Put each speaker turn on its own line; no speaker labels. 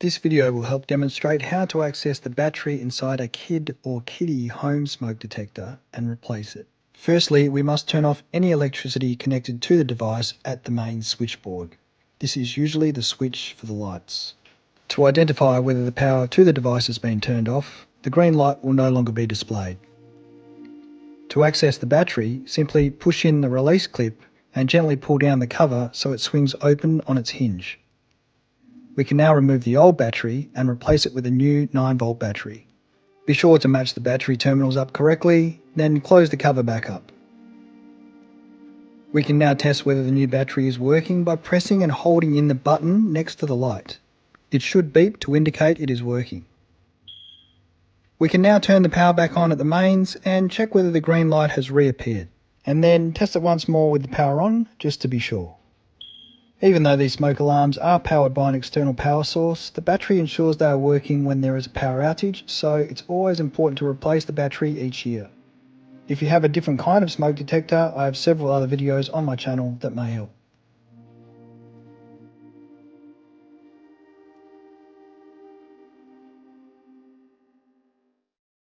This video will help demonstrate how to access the battery inside a Kidde or Kidde Home Smoke Detector and replace it. Firstly, we must turn off any electricity connected to the device at the main switchboard. This is usually the switch for the lights. To identify whether the power to the device has been turned off, the green light will no longer be displayed. To access the battery, simply push in the release clip and gently pull down the cover so it swings open on its hinge. We can now remove the old battery and replace it with a new 9-volt battery. Be sure to match the battery terminals up correctly, then close the cover back up. We can now test whether the new battery is working by pressing and holding in the button next to the light. It should beep to indicate it is working. We can now turn the power back on at the mains and check whether the green light has reappeared, and then test it once more with the power on just to be sure. Even though these smoke alarms are powered by an external power source, the battery ensures they are working when there is a power outage, so it's always important to replace the battery each year. If you have a different kind of smoke detector, I have several other videos on my channel that may help.